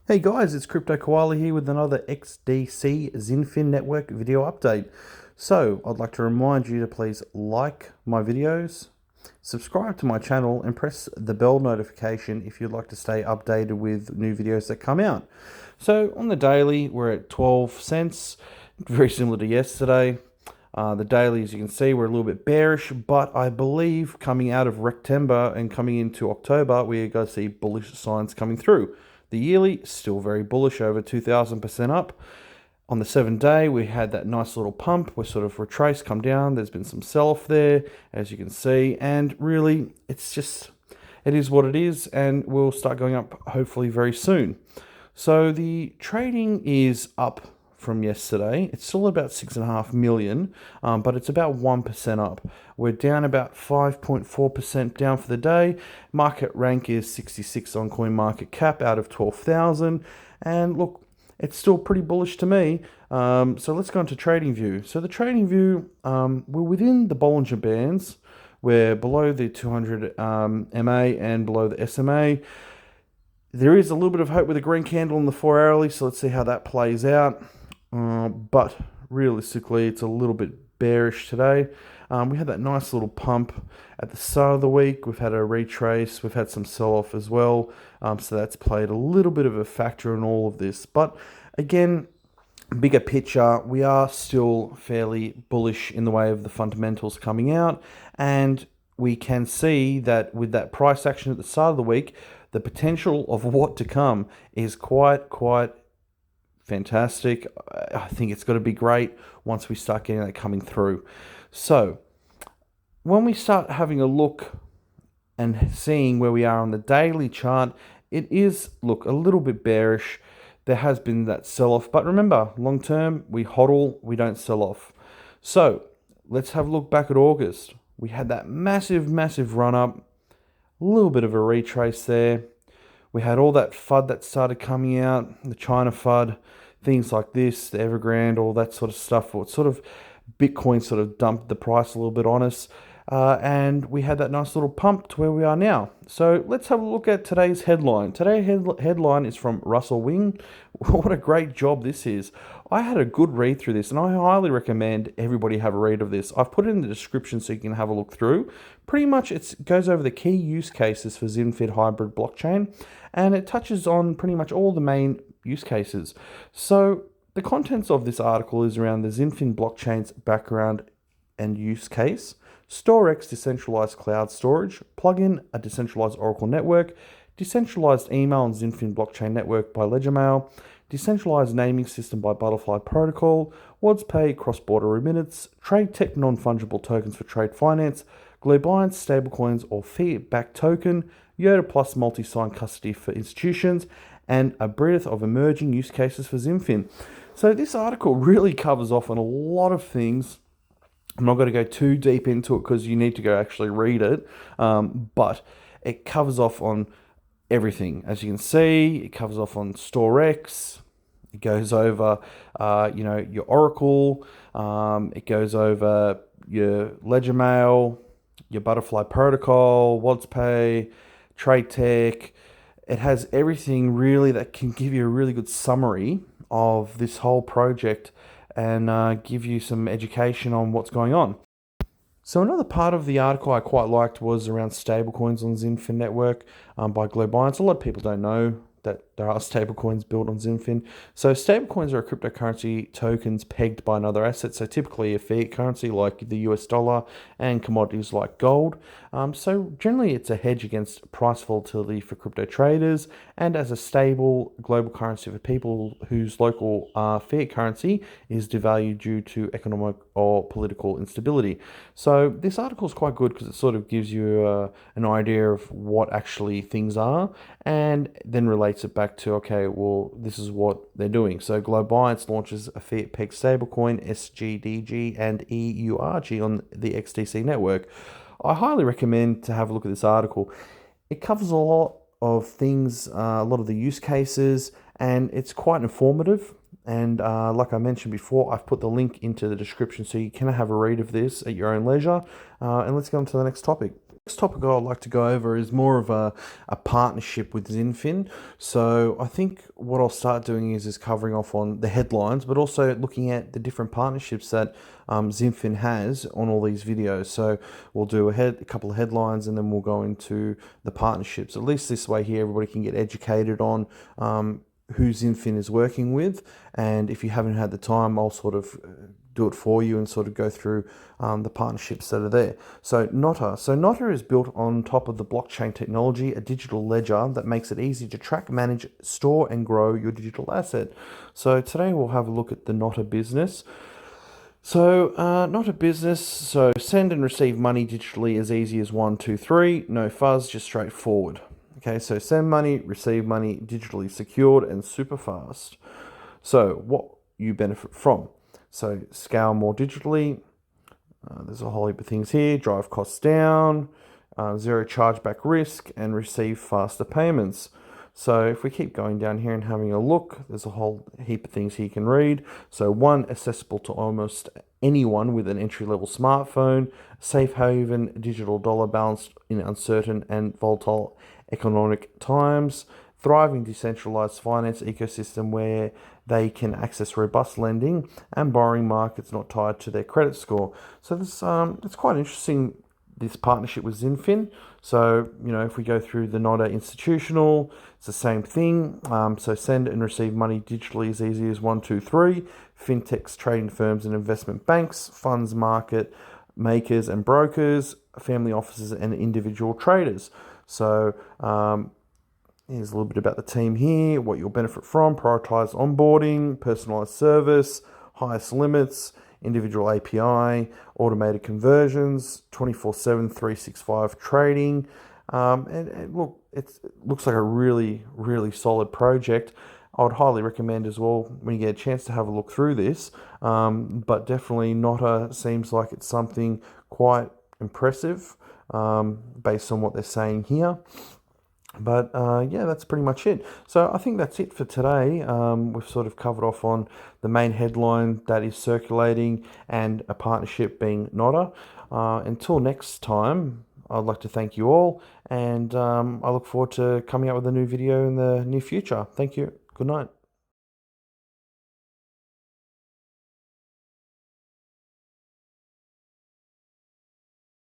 Hey guys, it's Crypto Koala here with another XDC Zinfin Network video update. So, I'd like to remind you to please like my videos, subscribe to my channel, and press the bell notification if you'd like to stay updated with new videos that come out. So, on the daily, we're at 12 cents, very similar to yesterday. The daily, as you can see, we're a little bit bearish, but I believe coming out of September and coming into October, we're going to see bullish signs coming through. The yearly, still very bullish, over 2,000% up. On the 7-day, we had that nice little pump. We're sort of retraced, come down. There's been some sell-off there, as you can see. And really, it is what it is, and we'll start going up hopefully very soon. So the trading is up from yesterday. It's still about 6.5 million, but it's about 1% up. We're down about 5.4% down for the day. Market rank is 66 on CoinMarketCap out of 12,000. And look, it's still pretty bullish to me. So let's go into TradingView. So the TradingView, we're within the Bollinger Bands. We're below the 200 MA and below the SMA. There is a little bit of hope with a green candle in the 4-hourly, so let's see how that plays out. But realistically, it's a little bit bearish today. We had that nice little pump at the start of the week. We've had a retrace. We've had some sell-off as well. So that's played a little bit of a factor in all of this. But again, bigger picture, we are still fairly bullish in the way of the fundamentals coming out. And we can see that with that price action at the start of the week, the potential of what to come is quite fantastic. I think it's got to be great once we start getting that coming through. So when we start having a look and seeing where we are on the daily chart, it is, look, a little bit bearish. There has been that sell-off, but remember, long term, we hodl, we don't sell off. So let's have a look back at August. We had that massive run up, a little bit of a retrace there. We had all that FUD that started coming out, the China FUD, things like this, the Evergrande, all that sort of stuff. Or sort of Bitcoin sort of dumped the price a little bit on us. And we had that nice little pump to where we are now. So let's have a look at today's headline. Today's headline is from Russell Wing. What a great job this is. I had a good read through this, and I highly recommend everybody have a read of this. I've put it in the description so you can have a look through. Pretty much it goes over the key use cases for Zinfin hybrid blockchain, and it touches on pretty much all the main use cases. So the contents of this article is around the Zinfin blockchain's background and use case, StoreX decentralized cloud storage, plugin a decentralized Oracle network, decentralized email and Zinfin blockchain network by LedgerMail, decentralized naming system by Butterfly Protocol, WadsPay cross-border remittance, trade tech non-fungible tokens for trade finance, Globiance stablecoins or fiat-backed token, Yoda Plus multi-sign custody for institutions, and a breadth of emerging use cases for Zinfin. So this article really covers off on a lot of things. I'm not going to go too deep into it because you need to go actually read it, but it covers off on everything. As you can see, it covers off on StoreX. It goes over, your Oracle. It goes over your LedgerMail, your Butterfly Protocol, WadsPay, Trade Tech. It has everything really that can give you a really good summary of this whole project and give you some education on what's going on. So another part of the article I quite liked was around stablecoins on Zinfin Network by Globiance. A lot of people don't know that there are stablecoins built on Zinfin. So stablecoins are cryptocurrency tokens pegged by another asset, so typically a fiat currency like the US dollar and commodities like gold. So generally it's a hedge against price volatility for crypto traders and as a stable global currency for people whose local fiat currency is devalued due to economic or political instability. So this article is quite good because it sort of gives you an idea of what actually things are and then relates it back to, okay, well, this is what they're doing. So Globiance launches a fiat-pegged stablecoin, SGDG and EURG on the XDC network. I highly recommend to have a look at this article. It covers a lot of things, a lot of the use cases, and it's quite informative. And like I mentioned before, I've put the link into the description so you can have a read of this at your own leisure. And let's go on to the next topic. Next topic I'd like to go over is more of a partnership with Zinfin. So I think what I'll start doing is covering off on the headlines, but also looking at the different partnerships that Zinfin has on all these videos. So we'll do a couple of headlines and then we'll go into the partnerships. At least this way here, everybody can get educated on who Zinfin is working with. And if you haven't had the time, I'll sort of do it for you and sort of go through the partnerships that are there. So Nota. So Nota is built on top of the blockchain technology, a digital ledger that makes it easy to track, manage, store, and grow your digital asset. So today we'll have a look at the Nota business. So Nota business, so send and receive money digitally as easy as 1, 2, 3, no fuzz, just straightforward. Okay, so send money, receive money, digitally secured and super fast. So what you benefit from. So scale more digitally. There's a whole heap of things here. Drive costs down, zero chargeback risk, and receive faster payments. So if we keep going down here and having a look, there's a whole heap of things here you can read. So one, accessible to almost anyone with an entry-level smartphone, safe haven digital dollar balance in uncertain and volatile economic times, thriving decentralized finance ecosystem where they can access robust lending and borrowing markets not tied to their credit score. So this it's quite interesting, this partnership with Zinfin. So, if we go through the Nota institutional, it's the same thing. So send and receive money digitally as easy as 1, 2, 3. Fintechs, trading firms and investment banks, funds market makers and brokers, family offices and individual traders. So here's a little bit about the team here, what you'll benefit from: prioritized onboarding, personalized service, highest limits, individual API, automated conversions, 24/7, 365 trading. And look, it looks like a really, really solid project. I would highly recommend as well when you get a chance to have a look through this. But definitely Nota seems like it's something quite impressive based on what they're saying here. But yeah, that's pretty much it. So I think that's it for today. We've sort of covered off on the main headline that is circulating and a partnership being Nota. Until next time, I'd like to thank you all, and I look forward to coming out with a new video in the near future. Thank you. Good night.